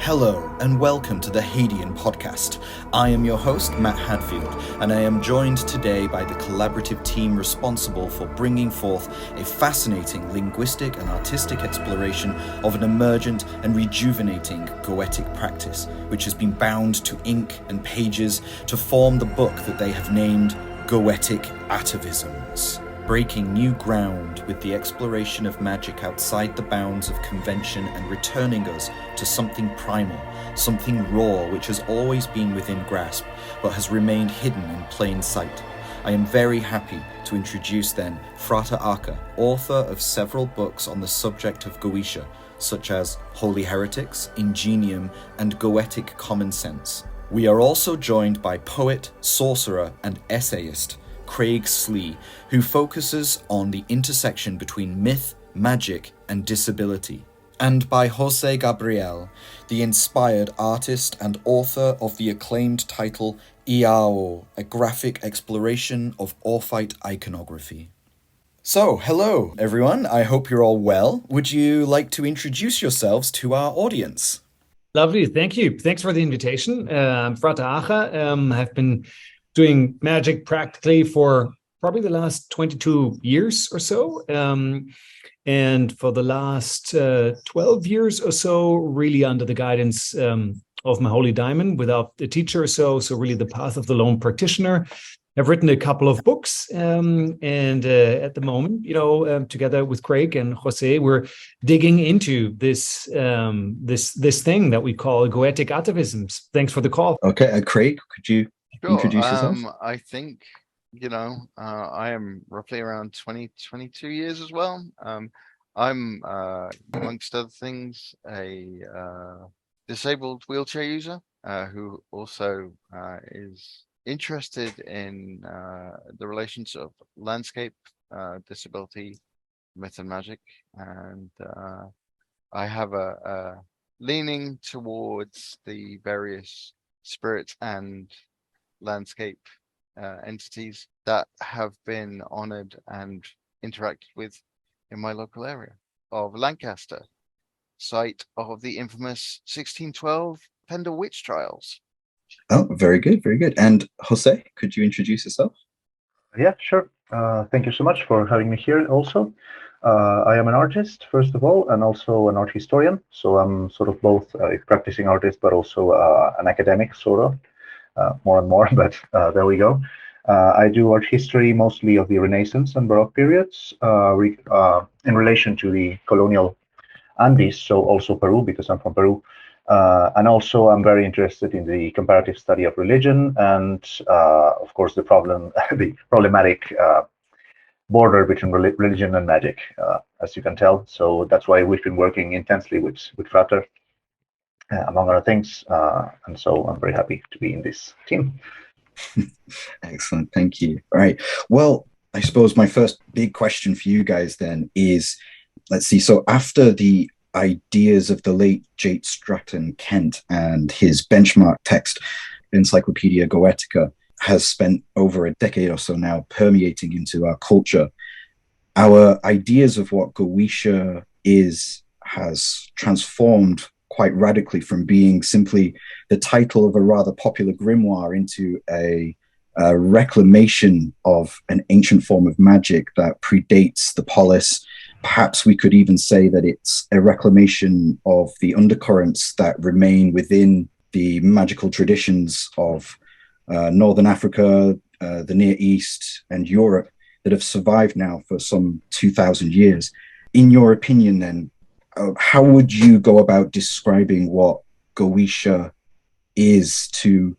Hello and welcome to the Hadean Podcast. I am your host, Matt Hadfield, and I am joined today by the collaborative team responsible for bringing forth a fascinating linguistic and artistic exploration of an emergent and rejuvenating Goetic practice, which has been bound to ink and pages to form the book that they have named Goetic Atavisms. Breaking new ground with the exploration of magic outside the bounds of convention and returning us to something primal, something raw which has always been within grasp but has remained hidden in plain sight. I am very happy to introduce then Frater Acher, author of several books on the subject of Goetia, such as Holy Heretics, Ingenium, and Goetic Common Sense. We are also joined by poet, sorcerer, and essayist Slee, who focuses on the intersection between myth, magic, and disability, and by José Gabriel, the inspired artist and author of the acclaimed title Iao, a graphic exploration of Orphite iconography. So, hello everyone, I hope you're all well. Would you like to introduce yourselves to our audience? Lovely, thank you. Thanks for the invitation. I'm Frater Acher. I've been doing magic practically for probably the last 22 years or so. And for the last 12 years or so, really under the guidance of my holy daimon without a teacher or so really the path of the lone practitioner. I've written a couple of books, and at the moment, together with Craig and Jose, we're digging into this thing that we call Goetic Atavisms. Thanks for the call. Okay, Craig, could you introduce yourself? I think, I am roughly around 22 years as well. I'm, amongst other things, a disabled wheelchair user who also is interested in the relations of landscape, disability, myth and magic. And I have a leaning towards the various spirits and landscape entities that have been honored and interacted with in my local area of Lancaster, site of the infamous 1612 Pendle witch trials. Oh, very good, very good. And Jose, could you introduce yourself? Yeah, sure. Thank you so much for having me here also. I am an artist, first of all, and also an art historian. So I'm sort of both a practicing artist, but also an academic, sort of. More and more, but there we go. I do art history mostly of the Renaissance and Baroque periods in relation to the colonial Andes, so also Peru, because I'm from Peru. And also I'm very interested in the comparative study of religion and, of course, the problematic border between religion and magic, as you can tell. So that's why we've been working intensely with Frater, among other things, and so I'm very happy to be in this team. Excellent, thank you. All right, well, I suppose my first big question for you guys then is, let's see, so after the ideas of the late J. Stratton Kent and his benchmark text, Encyclopedia Goetica, has spent over a decade or so now permeating into our culture, our ideas of what Goetia has transformed quite radically from being simply the title of a rather popular grimoire into a reclamation of an ancient form of magic that predates the polis. Perhaps we could even say that it's a reclamation of the undercurrents that remain within the magical traditions of Northern Africa, the Near East, and Europe that have survived now for some 2,000 years. In your opinion, then, how would you go about describing what Goetia is to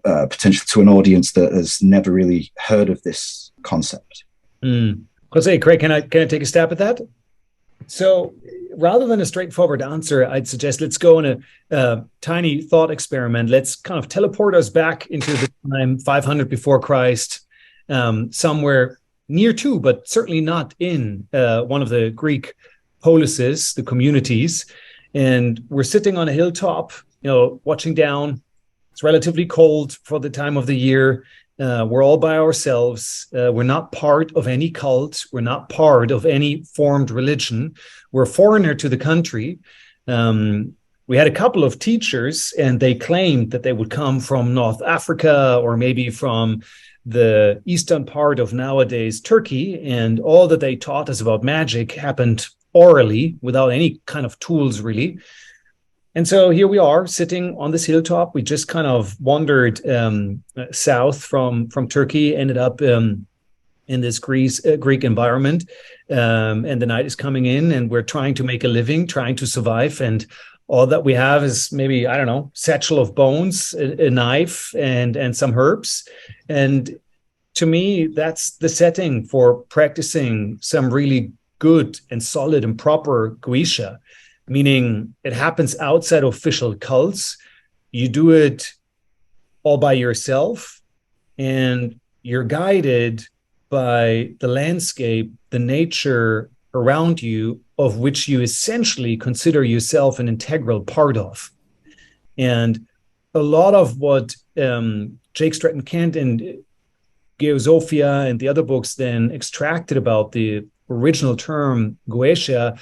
potentially to an audience that has never really heard of this concept? Jose, Craig, can I take a stab at that? So rather than a straightforward answer, I'd suggest let's go on a tiny thought experiment. Let's kind of teleport us back into the time 500 before Christ, somewhere near to, but certainly not in one of the Greek polises, the communities. And we're sitting on a hilltop, watching down. It's relatively cold for the time of the year. We're all by ourselves. We're not part of any cult. We're not part of any formed religion. We're a foreigner to the country. we had a couple of teachers, and they claimed that they would come from North Africa or maybe from the eastern part of nowadays Turkey, and all that they taught us about magic happened orally without any kind of tools, really. And so here we are sitting on this hilltop. We just kind of wandered south from Turkey, ended up in this Greek environment, and the night is coming in, and we're trying to make a living, trying to survive, and all that we have is maybe, I don't know, satchel of bones, a knife, and some herbs. And to me, that's the setting for practicing some really good and solid and proper Goetia, meaning it happens outside official cults. You do it all by yourself, and you're guided by the landscape, the nature around you, of which you essentially consider yourself an integral part of. And a lot of what Jake Stratton Kent and Geosophia and the other books then extracted about the original term Goetia,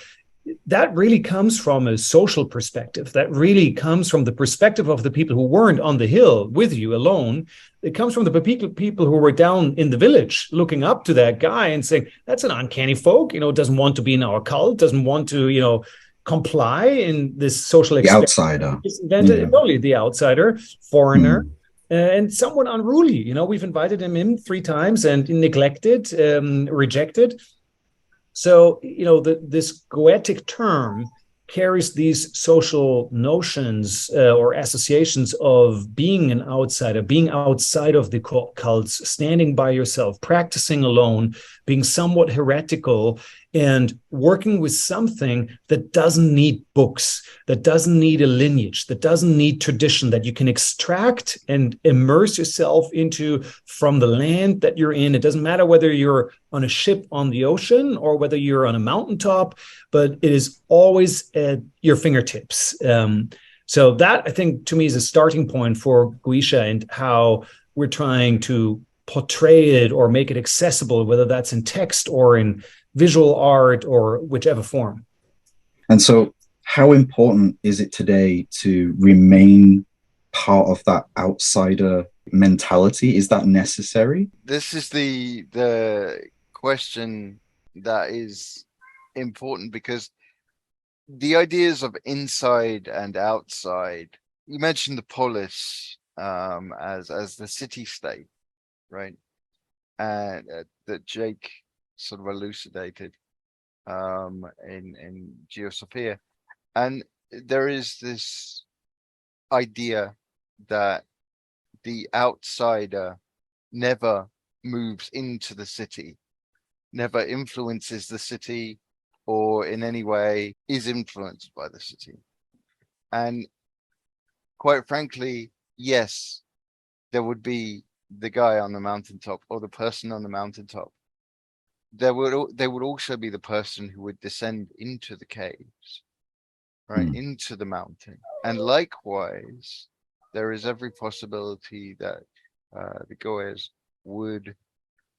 that really comes from a social perspective. That really comes from the perspective of the people who weren't on the hill with you alone. It comes from the people who were down in the village looking up to that guy and saying, that's an uncanny folk, doesn't want to be in our cult, doesn't want to, comply in this social experience. The outsider. Totally the outsider, foreigner, and someone unruly. We've invited him in 3 times and neglected, rejected. So, this Goetic term carries these social notions or associations of being an outsider, being outside of the cults, standing by yourself, practicing alone, being somewhat heretical, and working with something that doesn't need books, that doesn't need a lineage, that doesn't need tradition, that you can extract and immerse yourself into from the land that you're in. It doesn't matter whether you're on a ship on the ocean or whether you're on a mountaintop, but it is always at your fingertips. So that, I think, to me, is a starting point for Goetia and how we're trying to portray it or make it accessible, whether that's in text or in visual art or whichever form. And so how important is it today to remain part of that outsider mentality? Is that necessary? This is the question that is important, because the ideas of inside and outside, you mentioned the polis as the city state, right? And that Jake sort of elucidated in Geosophia. And there is this idea that the outsider never moves into the city, never influences the city, or in any way is influenced by the city. And quite frankly, yes, there would be the guy on the mountaintop or the person on the mountaintop. There would also be the person who would descend into the caves, right, into the mountain. And likewise, there is every possibility that the goers would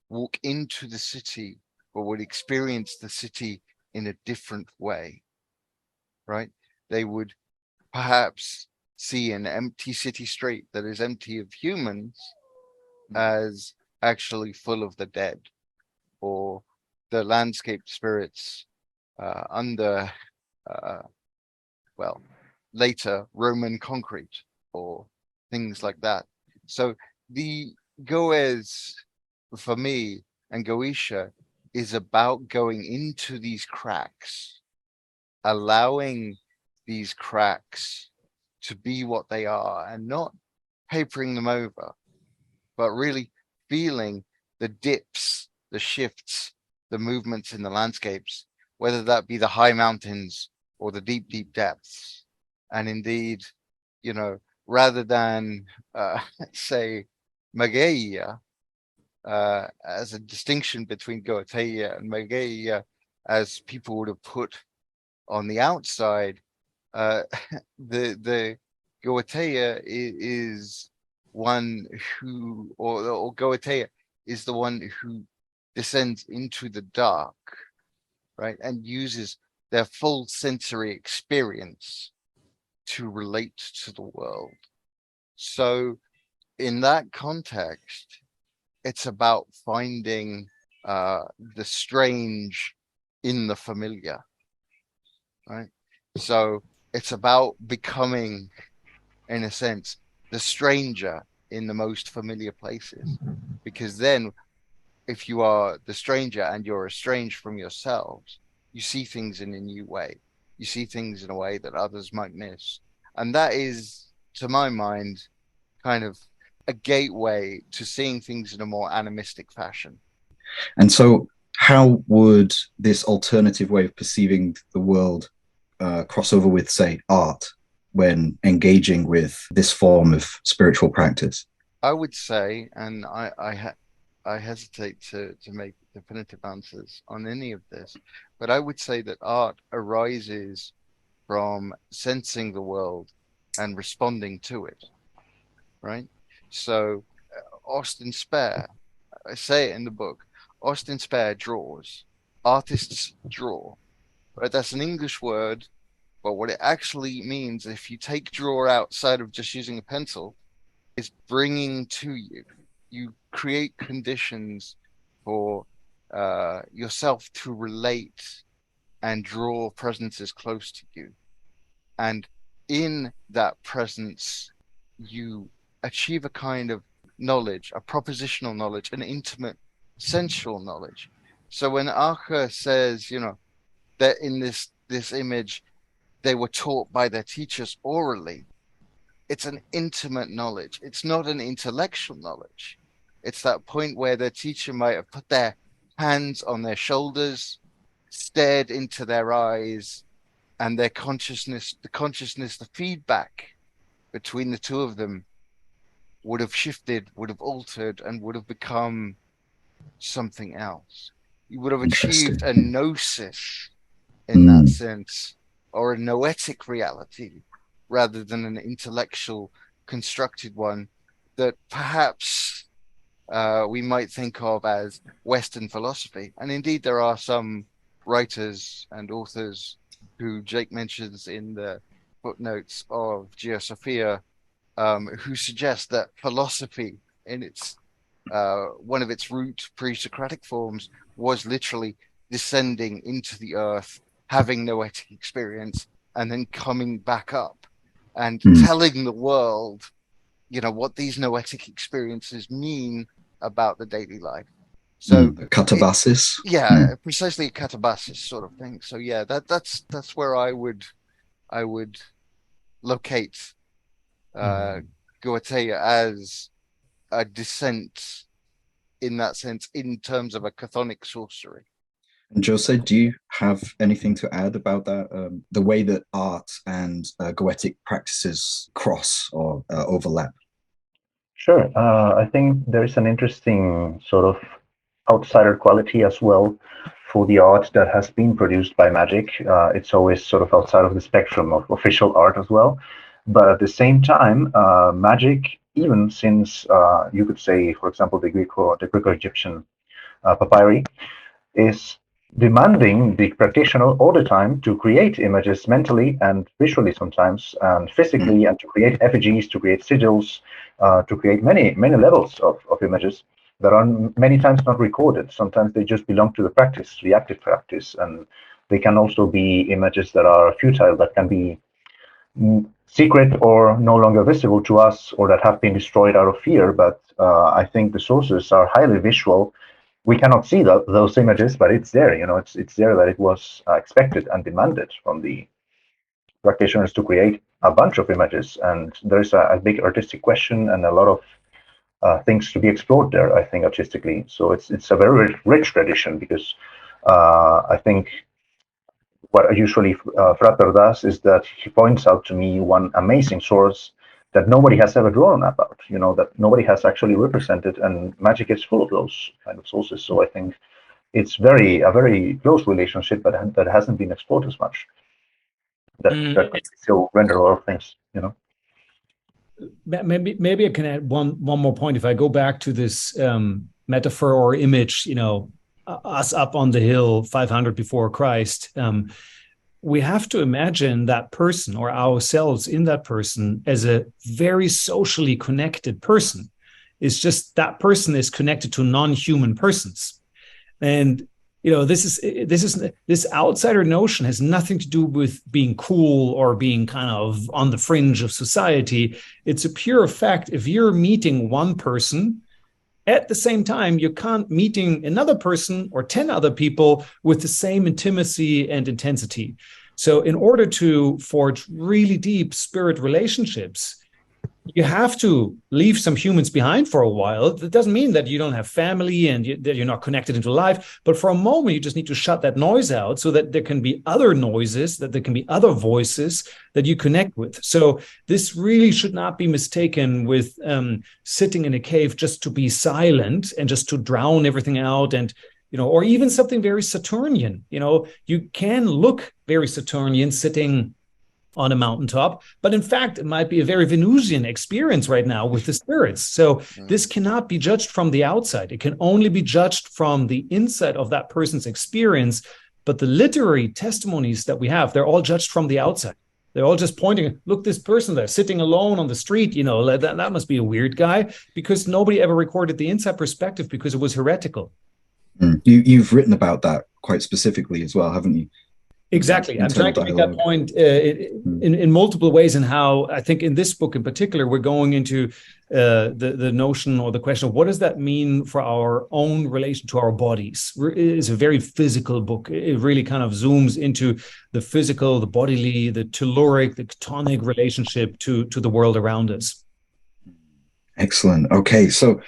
walk into the city or would experience the city in a different way, right? They would perhaps see an empty city street that is empty of humans as actually full of the dead, or the landscape spirits under, later Roman concrete or things like that. So the Goes, for me, and Goetia is about going into these cracks, allowing these cracks to be what they are and not papering them over, but really feeling the dips, the shifts, the movements in the landscapes, whether that be the high mountains or the deep, deep depths. And indeed, rather than say Mageia, as a distinction between Goetia and Mageia, as people would have put on the outside, the Goetia is one who, or Goetia is the one who descends into the dark, right, and uses their full sensory experience to relate to the world. So in that context, it's about finding the strange in the familiar, right? So it's about becoming, in a sense, the stranger in the most familiar places. Because then if you are the stranger and you're estranged from yourselves, you see things in a new way. You see things in a way that others might miss. And that is, to my mind, kind of a gateway to seeing things in a more animistic fashion. And so how would this alternative way of perceiving the world cross over with, say, art when engaging with this form of spiritual practice? I would say, and I hesitate to make definitive answers on any of this, but I would say that art arises from sensing the world and responding to it, right? So Austin Spare, I say it in the book, Austin Spare draws, artists draw, right? That's an English word, but what it actually means, if you take draw outside of just using a pencil, is bringing to you. You create conditions for yourself to relate and draw presences close to you. And in that presence, you achieve a kind of knowledge, a propositional knowledge, an intimate sensual knowledge. So when Acher says, you know, that in this image, they were taught by their teachers orally, it's an intimate knowledge. It's not an intellectual knowledge. It's that point where the teacher might have put their hands on their shoulders, stared into their eyes, and their consciousness, the feedback between the two of them would have shifted, would have altered, and would have become something else. You would have achieved a gnosis in that sense, or a noetic reality, rather than an intellectual constructed one that perhaps we might think of as Western philosophy. And indeed, there are some writers and authors who Jake mentions in the footnotes of Geosophia, who suggest that philosophy in its one of its root pre-Socratic forms was literally descending into the earth, having noetic experience, and then coming back up and telling the world, you know, what these noetic experiences mean about the daily life. So catabasis. Precisely a catabasis sort of thing. So yeah, that's where I would locate Goetic as a descent in that sense, in terms of a chthonic sorcery. And José, do you have anything to add about that? The way that art and Goetic practices cross or overlap? Sure. I think there is an interesting sort of outsider quality as well for the art that has been produced by magic. It's always sort of outside of the spectrum of official art as well. But at the same time, magic, even since you could say, for example, the Greco-Egyptian papyri, is demanding the practitioner all the time to create images mentally and visually sometimes, and physically, and to create effigies, to create sigils, to create many levels of images that are many times not recorded. Sometimes they just belong to the practice, the active practice, and they can also be images that are futile, that can be secret or no longer visible to us, or that have been destroyed out of fear. But I think the sources are highly visual. We cannot see those images, but it's there. You know, it's there that it was expected and demanded from the practitioners to create a bunch of images. And there is a big artistic question and a lot of things to be explored there, I think, artistically. So it's a very rich tradition, because I think what usually Frater does is that he points out to me one amazing source that nobody has ever drawn about, you know, that nobody has actually represented, and magic is full of those kind of sources. So I think it's a very close relationship, but that hasn't been explored as much. That could still render a lot of things, you know. Maybe I can add one more point. If I go back to this metaphor or image, you know, us up on the hill 500 before Christ, we have to imagine that person or ourselves in that person as a very socially connected person. It's just that person is connected to non-human persons. And this outsider notion has nothing to do with being cool or being kind of on the fringe of society. It's a pure fact. If you're meeting one person, at the same time, you can't meeting another person or 10 other people with the same intimacy and intensity. So in order to forge really deep spirit relationships, you have to leave some humans behind for a while. That doesn't mean that you don't have family and that you're not connected into life. But for a moment, you just need to shut that noise out so that there can be other noises, that there can be other voices that you connect with. So this really should not be mistaken with sitting in a cave just to be silent and just to drown everything out, and or even something very Saturnian. You can look very Saturnian sitting on a mountaintop, but in fact, it might be a very Venusian experience right now with the spirits. So this cannot be judged from the outside. It can only be judged from the inside of that person's experience. But the literary testimonies that we have, they're all judged from the outside. They're all just pointing, look, this person there sitting alone on the street, that must be a weird guy, because nobody ever recorded the inside perspective because it was heretical. You've written about that quite specifically as well, haven't you? Exactly. I'm trying to make that point in multiple ways, and how I think in this book in particular, we're going into the notion or the question of what does that mean for our own relation to our bodies. It's a very physical book. It really kind of zooms into the physical, the bodily, the telluric, the chthonic relationship to the world around us. Excellent. Okay, so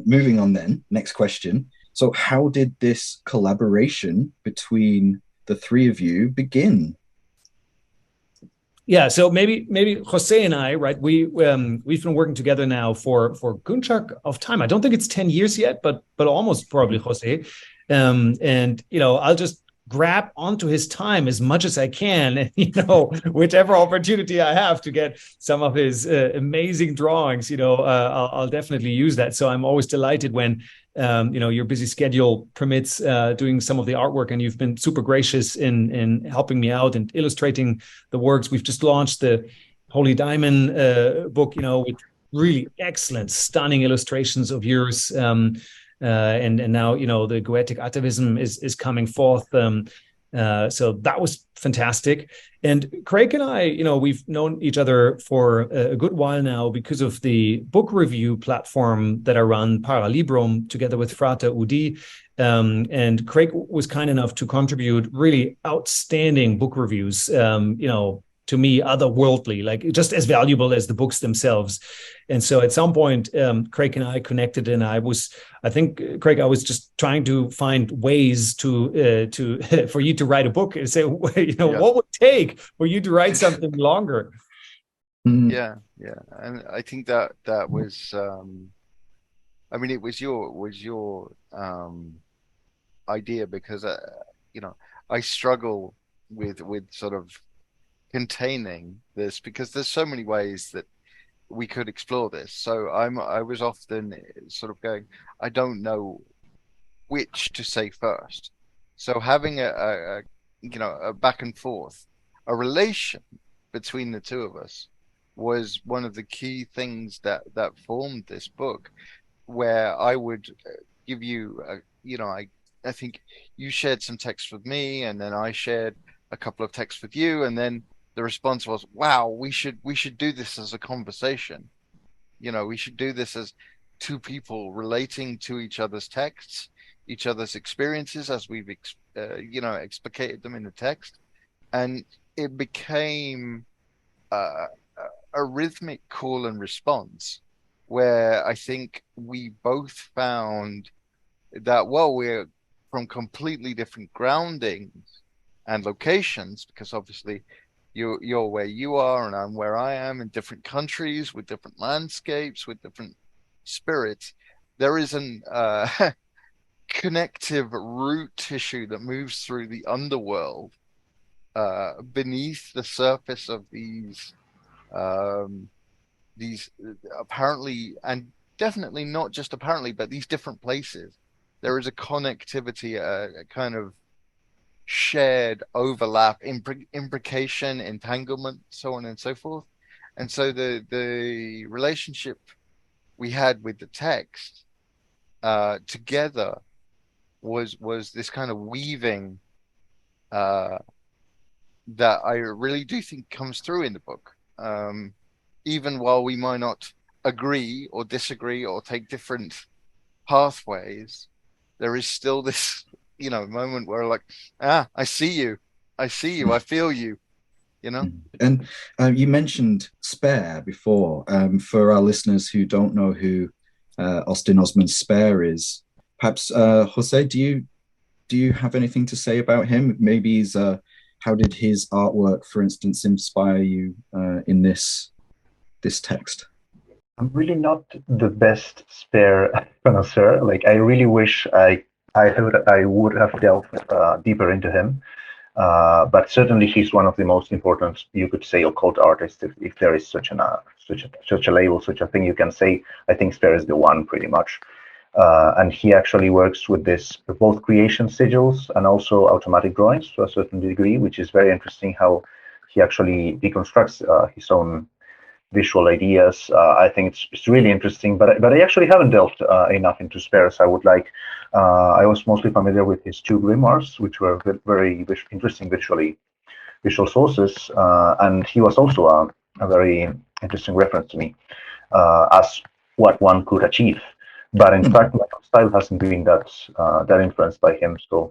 moving on then, next question. So how did this collaboration between the three of you begin? Yeah, so maybe Jose and I, right? We've been working together now for good chunk of time. I don't think it's 10 years yet, but almost probably, Jose. And I'll just grab onto his time as much as I can, whichever opportunity I have to get some of his amazing drawings, I'll definitely use that. So I'm always delighted when your busy schedule permits doing some of the artwork, and you've been super gracious in helping me out and illustrating the works. We've just launched the Holy Diamond book, with really excellent, stunning illustrations of yours. And now, the Goetic Atavism is coming forth. So that was fantastic. And Craig and I, we've known each other for a good while now because of the book review platform that I run, Paralibrum, together with Frater Acher. And Craig was kind enough to contribute really outstanding book reviews, to me, otherworldly, like just as valuable as the books themselves. And so at some point, Craig and I connected, and I was just trying to find ways to for you to write a book and say, what would it take for you to write something longer? Yeah. And I think that was, it was your idea, because, I struggle with sort of containing this, because there's so many ways that we could explore this. So I was often sort of going, I don't know which to say first. So having a back and forth, a relation between the two of us was one of the key things that formed this book, where I would give you, I think you shared some text with me, and then I shared a couple of texts with you, and then the response was, wow, we should do this as a conversation. We should do this as two people relating to each other's texts, each other's experiences as we've explicated them in the text. And it became a rhythmic call and response, where I think we both found that, well, we're from completely different groundings and locations, because obviously you're where you are and I'm where I am, in different countries with different landscapes, with different spirits. There is an connective root tissue that moves through the underworld beneath the surface of these apparently, and definitely not just apparently, but these different places. There is a connectivity, a kind of shared overlap, imbrication, entanglement, so on and so forth. And so the relationship we had with the text together was this kind of weaving that I really do think comes through in the book. Even while we might not agree or disagree or take different pathways, there is still this, moment where like, I see you, I feel you, And you mentioned Spare before. For our listeners who don't know who Austin Osman Spare is, perhaps Jose, do you have anything to say about him? Maybe how did his artwork, for instance, inspire you in this text? I'm really not the best Spare connoisseur. Like, I really wish I would have delved deeper into him. But certainly he's one of the most important, you could say, occult artists, if there is such a label, such a thing you can say. I think Spare is the one, pretty much. And he actually works with both creation sigils and also automatic drawings to a certain degree, which is very interesting how he actually deconstructs his own visual ideas. I think it's really interesting, but I actually haven't delved enough into Spare as I would like. I was mostly familiar with his two grimoires, which were very interesting visual sources, and he was also a very interesting reference to me as what one could achieve. But in fact, my style hasn't been that influenced by him. So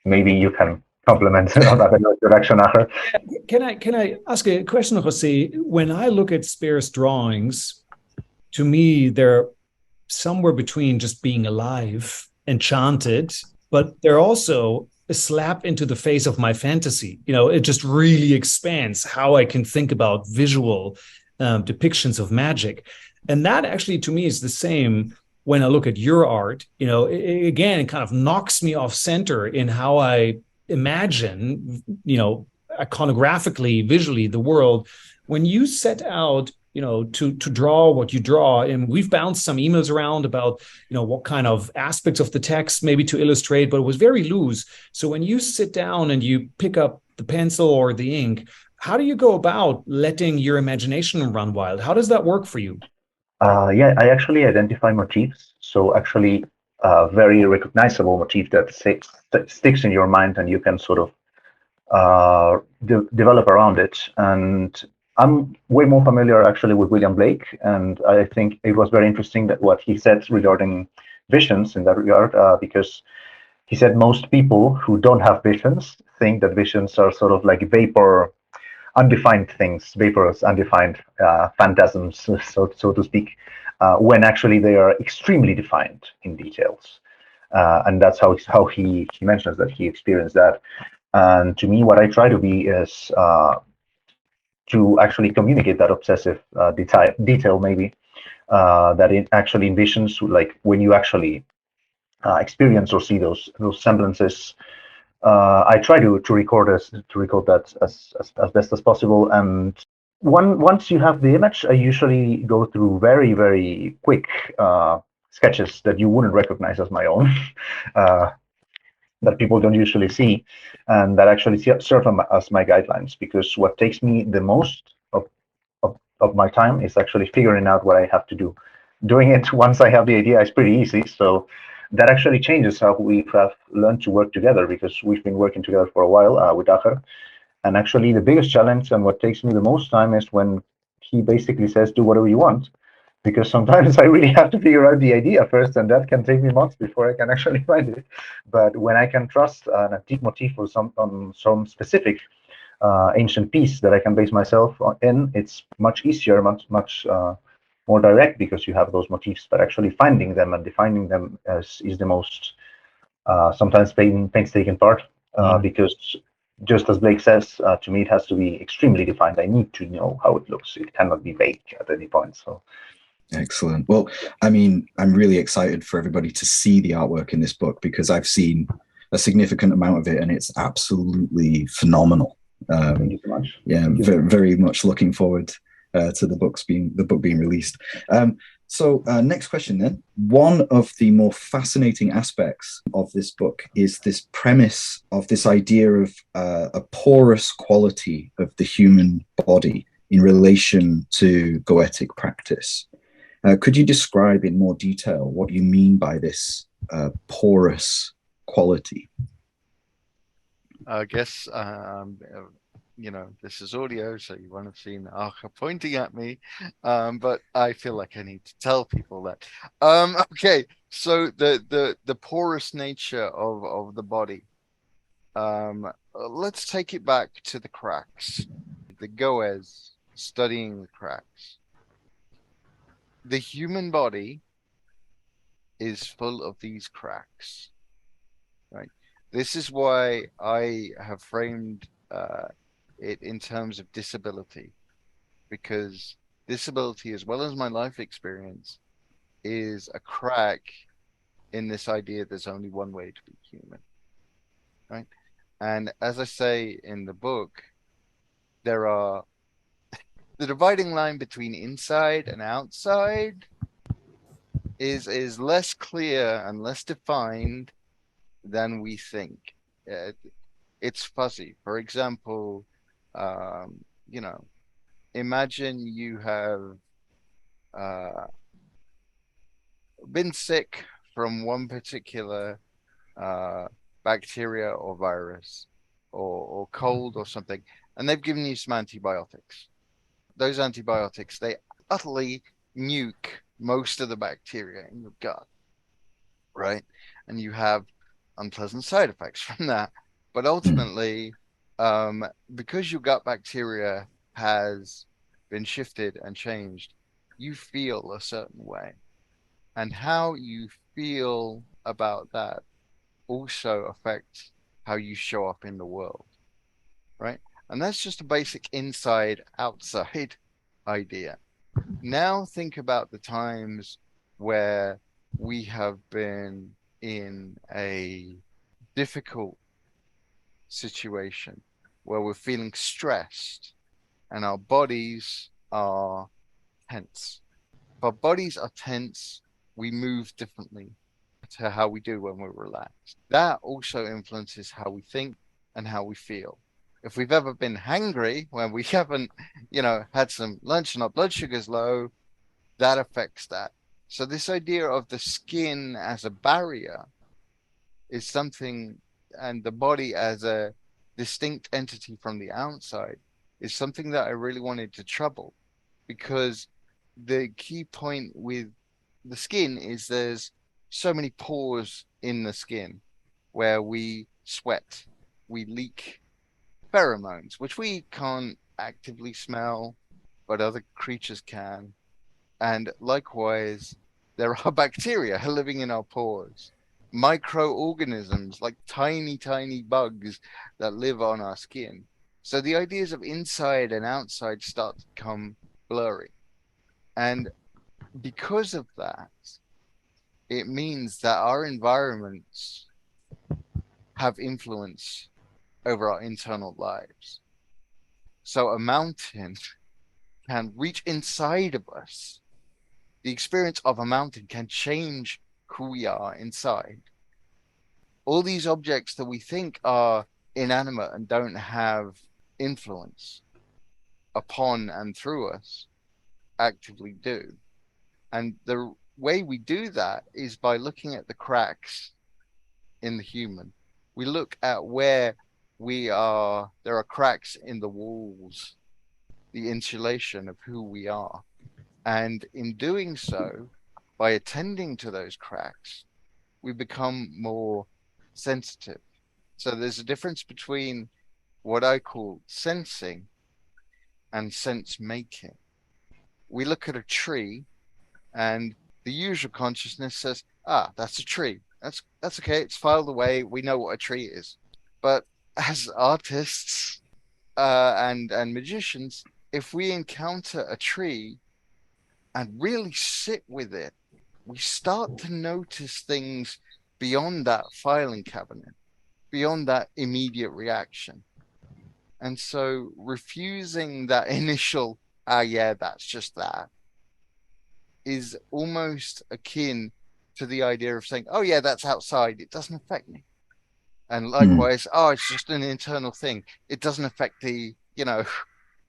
maybe you can compliment on that direction, Acher. Can I ask a question, Jose? When I look at Spare's drawings, to me, they're somewhere between just being alive, enchanted, but they're also a slap into the face of my fantasy. It just really expands how I can think about visual depictions of magic. And that actually, to me, is the same when I look at your art. It kind of knocks me off center in how I imagine, iconographically, visually, the world. When you set out, to draw what you draw, and we've bounced some emails around about, what kind of aspects of the text maybe to illustrate, but it was very loose. So when you sit down and you pick up the pencil or the ink, how do you go about letting your imagination run wild? How does that work for you? I actually identify motifs. So actually, a very recognizable motif that sticks in your mind, and you can sort of develop around it. And I'm way more familiar actually with William Blake, and I think it was very interesting that what he said regarding visions in that regard, because he said most people who don't have visions think that visions are sort of like vapor, undefined things, vaporous, undefined phantasms, so to speak, when actually they are extremely defined in details. And that's how he mentions that he experienced that. And to me, what I try to be is to actually communicate that obsessive detail, maybe, that it actually envisions, like when you actually experience or see those semblances. I try to record that as best as possible. And once you have the image, I usually go through very, very quick sketches that you wouldn't recognize as my own, that people don't usually see, and that actually serve as my guidelines. Because what takes me the most of my time is actually figuring out what I have to do. Doing it once I have the idea is pretty easy. So that actually changes how we have learned to work together, because we've been working together for a while with Acher. And actually, the biggest challenge and what takes me the most time is when he basically says, do whatever you want. Because sometimes I really have to figure out the idea first, and that can take me months before I can actually find it. But when I can trust an antique motif or on some specific ancient piece that I can base myself in, it's much easier, much more direct, because you have those motifs. But actually finding them and defining them is the most sometimes painstaking part, because just as Blake says, to me, it has to be extremely defined. I need to know how it looks. It cannot be vague at any point. So. Excellent. Well, I mean, I'm really excited for everybody to see the artwork in this book, because I've seen a significant amount of it and it's absolutely phenomenal. Thank you so much. Yeah, very, very much looking forward to the book being released. So next question then. One of the more fascinating aspects of this book is this premise of this idea of a porous quality of the human body in relation to Goetic practice. Could you describe in more detail what you mean by this porous quality? I guess, this is audio, so you won't have seen Acher pointing at me, but I feel like I need to tell people that. Okay, so the porous nature of the body. Let's take it back to the cracks. The Goes studying the cracks. The human body is full of these cracks, right? This is why I have framed it in terms of disability, because disability, as well as my life experience, is a crack in this idea there's only one way to be human, right? And as I say in the book, there are the dividing line between inside and outside is less clear and less defined than we think. It's fuzzy. For example, imagine you have been sick from one particular bacteria or virus or cold or something, and they've given you some antibiotics. Those antibiotics, they utterly nuke most of the bacteria in your gut, right? And you have unpleasant side effects from that. But ultimately, because your gut bacteria has been shifted and changed, you feel a certain way. And how you feel about that also affects how you show up in the world, right? And that's just a basic inside-outside idea. Now think about the times where we have been in a difficult situation where we're feeling stressed and our bodies are tense. If our bodies are tense, we move differently to how we do when we're relaxed. That also influences how we think and how we feel. If we've ever been hangry when we haven't, had some lunch and our blood sugar's low, that affects that. So this idea of the skin as a barrier is something, and the body as a distinct entity from the outside is something that I really wanted to trouble, because the key point with the skin is there's so many pores in the skin where we sweat, we leak pheromones, which we can't actively smell, but other creatures can. And likewise, there are bacteria living in our pores, microorganisms like tiny, tiny bugs that live on our skin. So the ideas of inside and outside start to become blurry. And because of that, it means that our environments have influence over our internal lives. So a mountain can reach inside of us. The experience of a mountain can change who we are inside. All these objects that we think are inanimate and don't have influence upon and through us actively do. And the way we do that is by looking at the cracks in the human. We look at where there are cracks in the walls, the insulation of who we are. And in doing so, by attending to those cracks, we become more sensitive. So there's a difference between what I call sensing and sense making. We look at a tree and the usual consciousness says, that's a tree. That's okay. It's filed away. We know what a tree is. But as artists and magicians, if we encounter a tree and really sit with it, we start to notice things beyond that filing cabinet, beyond that immediate reaction. And so refusing that initial yeah, that's just that, is almost akin to the idea of saying, oh yeah, that's outside, it doesn't affect me. And likewise, oh, it's just an internal thing, it doesn't affect the,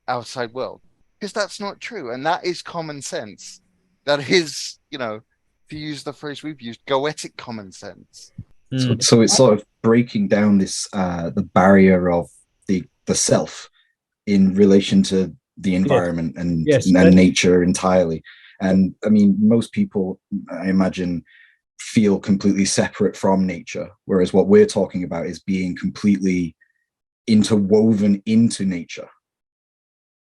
outside world. Because that's not true. And that is common sense. That is, to use the phrase we've used, Goetic common sense. So it's sort of breaking down this the barrier of the self in relation to the environment and nature entirely. And I mean, most people, I imagine, feel completely separate from nature, whereas what we're talking about is being completely interwoven into nature.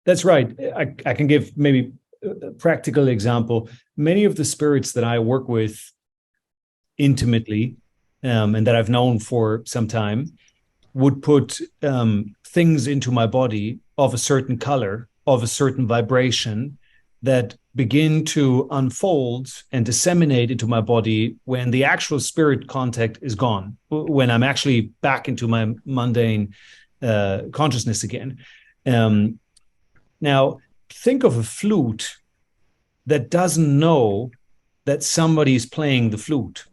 That's right. I can give maybe a practical example. Many of the spirits that I work with intimately, and that I've known for some time, would put things into my body of a certain color, of a certain vibration, that begin to unfold and disseminate into my body when the actual spirit contact is gone, when I'm actually back into my mundane consciousness again. Now, think of a flute that doesn't know that somebody's playing the flute.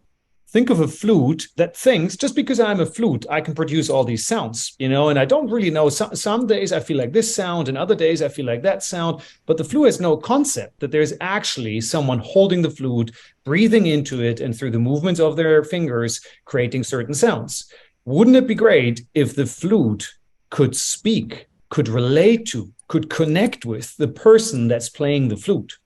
Think of a flute that thinks, just because I'm a flute, I can produce all these sounds, and I don't really know. Some days I feel like this sound, and other days I feel like that sound. But the flute has no concept that there's actually someone holding the flute, breathing into it, and through the movements of their fingers, creating certain sounds. Wouldn't it be great if the flute could speak, could relate to, could connect with the person that's playing the flute?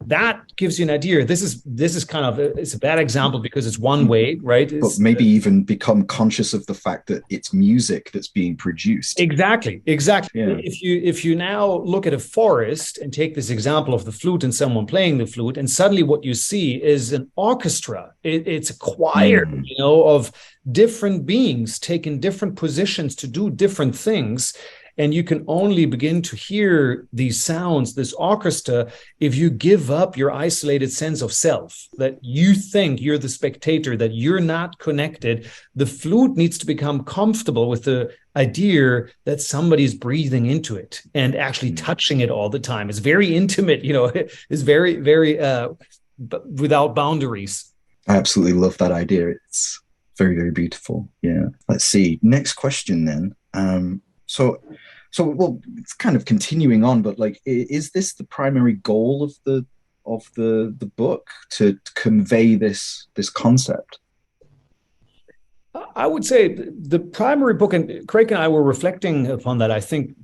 That gives you an idea. This is kind of it's a bad example because it's one way, right? But maybe even become conscious of the fact that it's music that's being produced. Exactly. Yeah. If you now look at a forest and take this example of the flute and someone playing the flute, and suddenly what you see is an orchestra. It's a choir, of different beings taking different positions to do different things. And you can only begin to hear these sounds, this orchestra, if you give up your isolated sense of self, that you think you're the spectator, that you're not connected. The flute needs to become comfortable with the idea that somebody's breathing into it and actually touching it all the time. It's very intimate, it's very, very without boundaries. I absolutely love that idea. It's very, very beautiful. Yeah. Let's see. Next question then. So well, it's kind of continuing on, but like, is this the primary goal of the book, to convey this concept? I would say the primary book, and Craig and I were reflecting upon that. I think,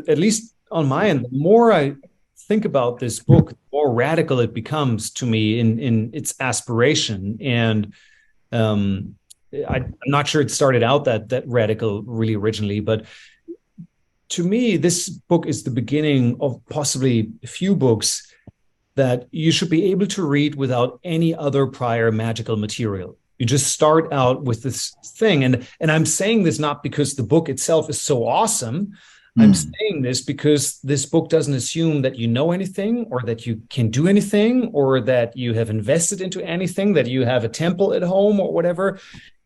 at least on my end, the more I think about this book, the more radical it becomes to me in its aspiration. And I'm not sure it started out that radical really originally, but to me, this book is the beginning of possibly a few books that you should be able to read without any other prior magical material. You just start out with this thing. And I'm saying this not because the book itself is so awesome. I'm saying this because this book doesn't assume that you know anything, or that you can do anything, or that you have invested into anything, that you have a temple at home or whatever.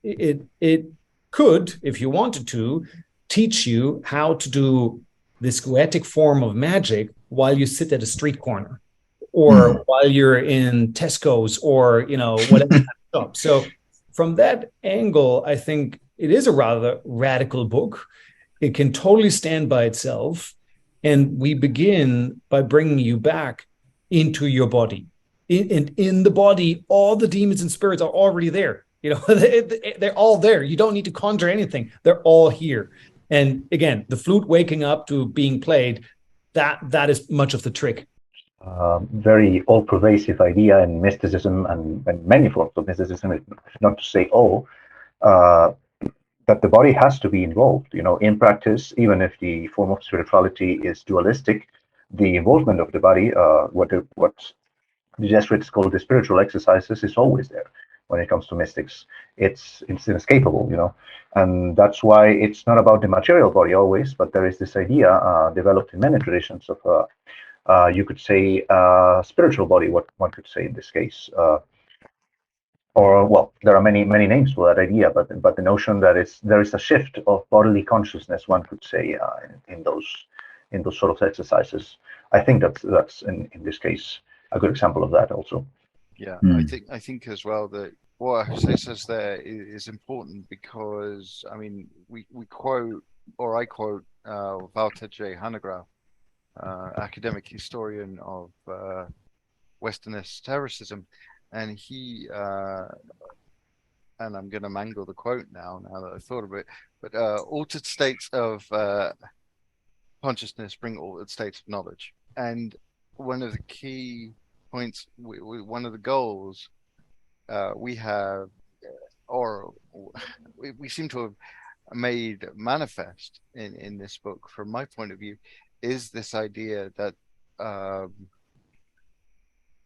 It could, if you wanted to, teach you how to do this Goetic form of magic while you sit at a street corner, or while you're in Tesco's, or whatever shop. So from that angle, I think it is a rather radical book. It can totally stand by itself, and we begin by bringing you back into your body. In the body, all the demons and spirits are already there. They're all there. You don't need to conjure anything. They're all here. And again, the flute waking up to being played, that is much of the trick. Very all-pervasive idea in mysticism and many forms of mysticism, not to say all, that the body has to be involved. In practice, even if the form of spirituality is dualistic, the involvement of the body, what the Jesuits call the spiritual exercises, is always there. When it comes to mystics, it's inescapable, and that's why it's not about the material body always, but there is this idea developed in many traditions of, you could say, spiritual body, what one could say in this case, or well, there are many names for that idea, but the notion that there is a shift of bodily consciousness, one could say, in those sort of exercises. I think that's in this case a good example of that also. Yeah, Mm. I think as well that what Jose says there is important, because I mean we quote, or I quote, Walter J. Hanegraaff, academic historian of Western esotericism, and he and I'm going to mangle the quote now that I've thought of it, but altered states of consciousness bring altered states of knowledge, and one of the key points, one of the goals we have, or we seem to have made manifest in this book, from my point of view, is this idea that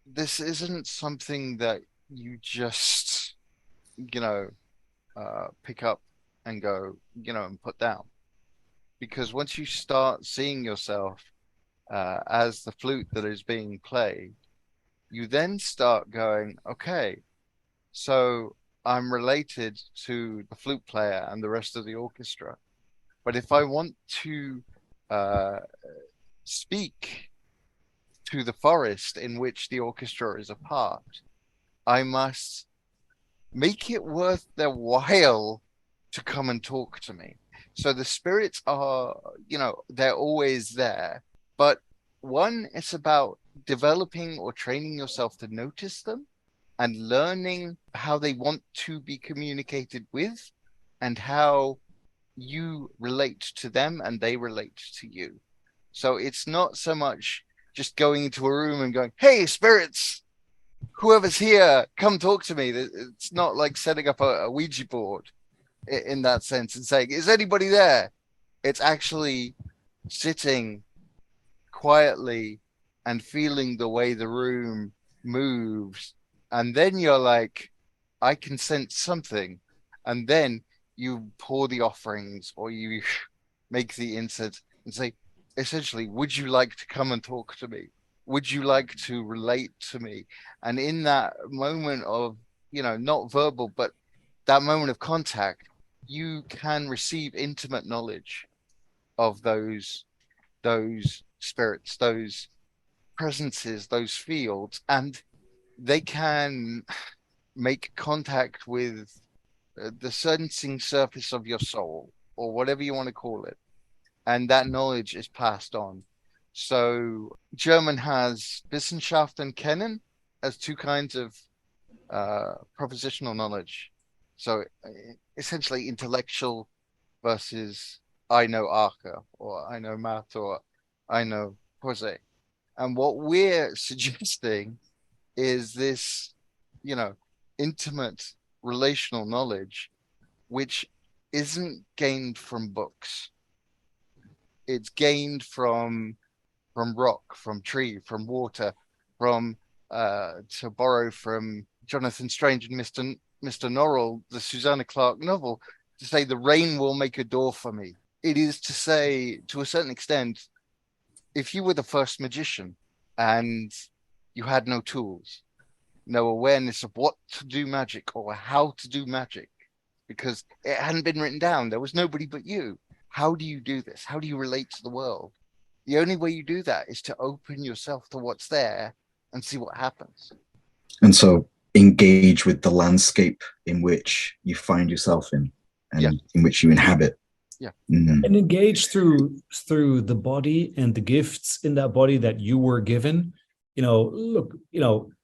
this isn't something that you just, pick up and go, and put down. Because once you start seeing yourself as the flute that is being played, you then start going, okay, so I'm related to the flute player and the rest of the orchestra. But if I want to speak to the forest in which the orchestra is a part, I must make it worth their while to come and talk to me. So the spirits are, they're always there. But one, it's about developing or training yourself to notice them and learning how they want to be communicated with and how you relate to them and they relate to you. So it's not so much just going into a room and going, hey, spirits, whoever's here, come talk to me. It's not like setting up a Ouija board in that sense and saying, is anybody there? It's actually sitting quietly and feeling the way the room moves. And then you're like, I can sense something. And then you pour the offerings or you make the incense and say, essentially, would you like to come and talk to me? Would you like to relate to me? And in that moment of, not verbal, but that moment of contact, you can receive intimate knowledge of those spirits, those presences, those fields, and they can make contact with the sensing surface of your soul, or whatever you want to call it. And that knowledge is passed on. So German has Wissenschaft and Kennen as two kinds of propositional knowledge. So essentially intellectual versus I know Acher, or I know Matt, or I know Jose. And what we're suggesting is this, intimate relational knowledge, which isn't gained from books. It's gained from rock, from tree, from water, from to borrow from Jonathan Strange and Mr. Norrell, the Susanna Clarke novel, to say the rain will make a door for me. It is to say, to a certain extent, if you were the first magician and you had no tools, no awareness of what to do magic or how to do magic, because it hadn't been written down, there was nobody but you. How do you do this? How do you relate to the world? The only way you do that is to open yourself to what's there and see what happens. And so engage with the landscape in which you find yourself in and in which you inhabit. Yeah. Mm-hmm. And engage through the body and the gifts in that body that you were given. Look,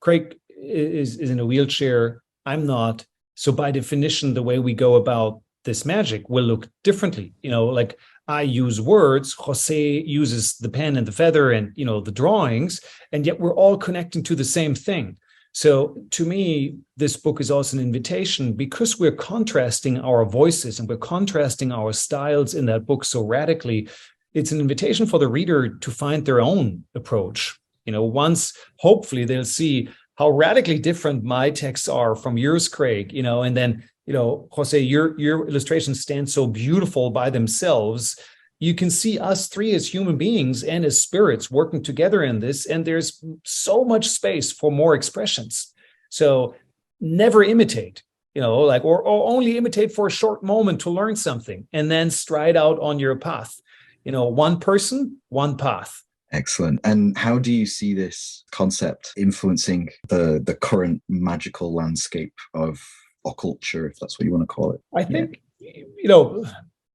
Craig is in a wheelchair. I'm not. So by definition, the way we go about this magic will look differently. Like I use words, Jose uses the pen and the feather and, the drawings, and yet we're all connecting to the same thing. So to me, this book is also an invitation, because we're contrasting our voices and we're contrasting our styles in that book so radically. It's an invitation for the reader to find their own approach. Once hopefully they'll see how radically different my texts are from yours, Craig, and then, Jose, your illustrations stand so beautiful by themselves. You can see us three as human beings and as spirits working together in this, and there's so much space for more expressions. So never imitate, or only imitate for a short moment to learn something, and then stride out on your path. One person, one path. Excellent. And how do you see this concept influencing the current magical landscape of occulture, if that's what you want to call it? I think,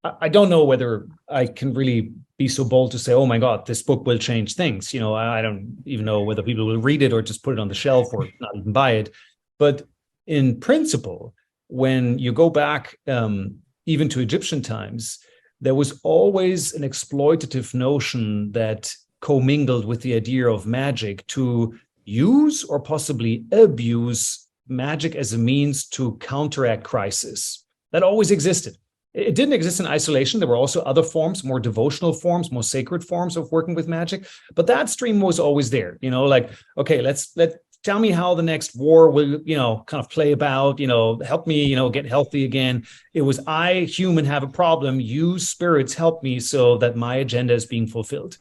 I don't know whether I can really be so bold to say, oh my God, this book will change things. I don't even know whether people will read it or just put it on the shelf or not even buy it. But in principle, when you go back even to Egyptian times, there was always an exploitative notion that commingled with the idea of magic to use or possibly abuse magic as a means to counteract crisis. That always existed. It didn't exist in isolation. There were also other forms, more devotional forms, more sacred forms of working with magic. But that stream was always there. Okay, let tell me how the next war will, kind of play about, help me, get healthy again. It was I, human, have a problem. You, spirits, help me so that my agenda is being fulfilled.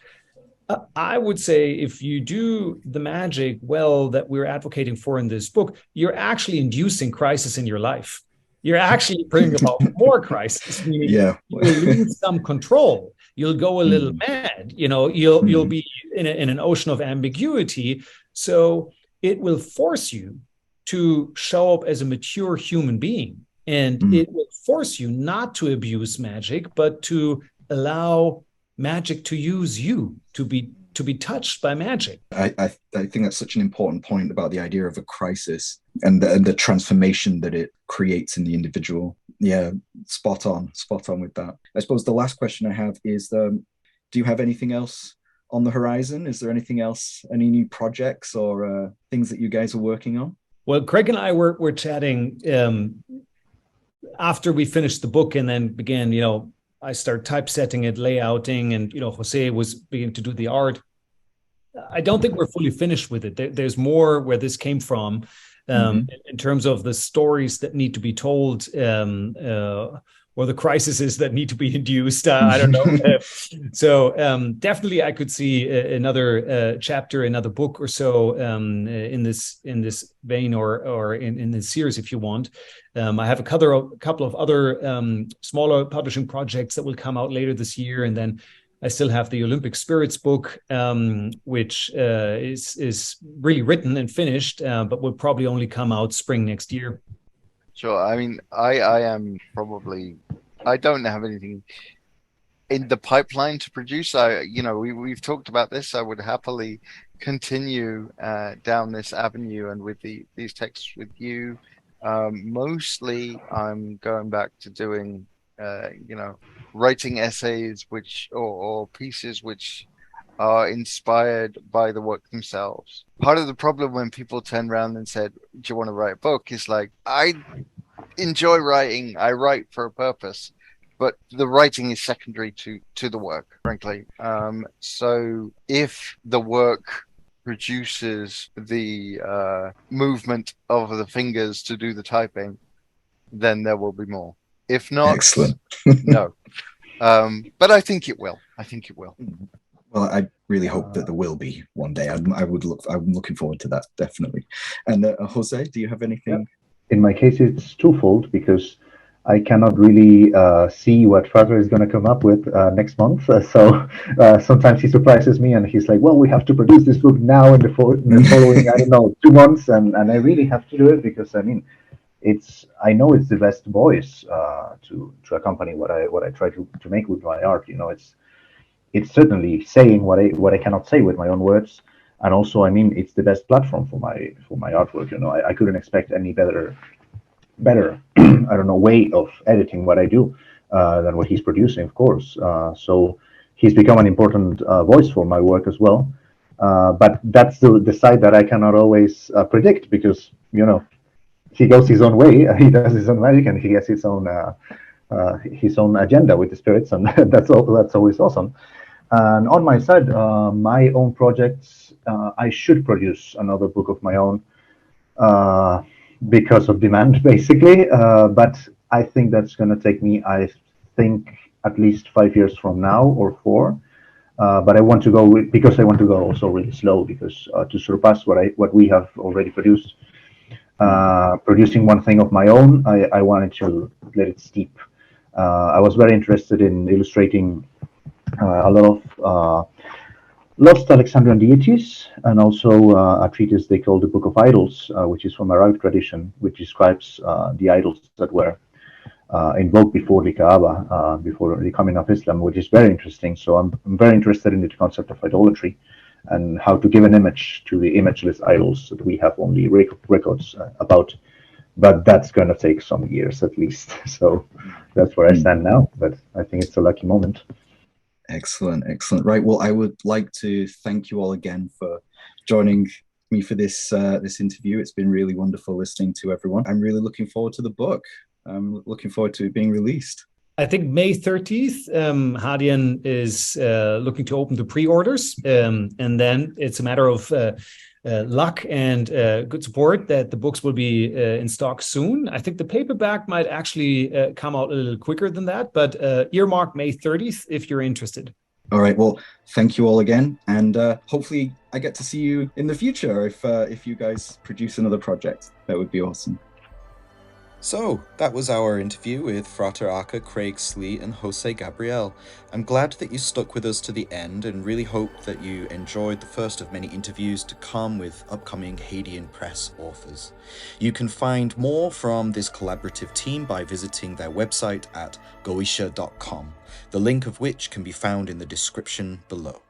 I would say if you do the magic well that we're advocating for in this book, you're actually inducing crisis in your life. You're actually bringing about more crisis. Yeah. You'll lose some control. You'll go a little mad. You'll be in an ocean of ambiguity. So it will force you to show up as a mature human being. And it will force you not to abuse magic, but to allow magic to use you, to be touched by magic. I think that's such an important point about the idea of a crisis and the transformation that it creates in the individual. Yeah, spot on with that. I suppose the last question I have is, do you have anything else on the horizon? Is there anything else, any new projects or things that you guys are working on? Well, Craig and I were chatting after we finished the book and then began, I started typesetting it, layouting, and Jose was beginning to do the art. I don't think we're fully finished with it. There's more where this came from in terms of the stories that need to be told, or the crises that need to be induced. I don't know. So definitely, I could see another chapter, another book or so in this vein, or in this series, if you want. I have a couple of other smaller publishing projects that will come out later this year, and then I still have the Olympic Spirits book, which is really written and finished, but will probably only come out spring next year. Sure. I mean, I am probably, I don't have anything in the pipeline to produce. We've talked about this. I would happily continue down this avenue and with these texts with you. Mostly I'm going back to doing, writing essays or pieces which are inspired by the work themselves. Part of the problem when people turn around and said, do you want to write a book? Is like, I enjoy writing. I write for a purpose, but the writing is secondary to the work, frankly. So if the work produces the movement of the fingers to do the typing, then there will be more. If not, excellent. No. But I think it will. Well, I really hope that there will be one day. I'm looking forward to that, definitely. And Jose, do you have anything? In my case, it's twofold, because I cannot really see what Frater is going to come up with next month. So sometimes he surprises me and he's like, well, we have to produce this book now in the following, 2 months. And I really have to do it because, I know it's the best voice to accompany what I try to make with my art. It's certainly saying what I cannot say with my own words, and also it's the best platform for my artwork. I couldn't expect any better way of editing what I do than what he's producing, of course. So he's become an important voice for my work as well. But that's the side that I cannot always predict, because he goes his own way, he does his own magic, and he has his own agenda with the spirits, and that's always awesome. And on my side, my own projects, I should produce another book of my own because of demand, basically. But I think that's going to take me, at least 5 years from now, or 4. But I want to go because I want to go also really slow, because to surpass what we have already produced. Producing one thing of my own, I wanted to let it steep. I was very interested in illustrating a lot of Lost Alexandrian Deities, and also a treatise they call the Book of Idols, which is from Arabic tradition, which describes the idols that were invoked before the Kaaba, before the coming of Islam, which is very interesting. So I'm very interested in the concept of idolatry and how to give an image to the imageless idols that we have only records about. But that's going to take some years at least. So that's where I stand now. But I think it's a lucky moment. Excellent, excellent. Right. Well, I would like to thank you all again for joining me for this interview. It's been really wonderful listening to everyone. I'm really looking forward to the book. I'm looking forward to it being released. I think May 30th, Hadean is looking to open the pre-orders, and then it's a matter of luck and good support that the books will be in stock soon. I think the paperback might actually come out a little quicker than that, but earmark May 30th if you're interested. All right. Well, thank you all again, and hopefully I get to see you in the future if you guys produce another project. That would be awesome. So, that was our interview with Frater Acher, Craig Slee and José Gabriel. I'm glad that you stuck with us to the end and really hope that you enjoyed the first of many interviews to come with upcoming Hadean Press authors. You can find more from this collaborative team by visiting their website at goetia.com, the link of which can be found in the description below.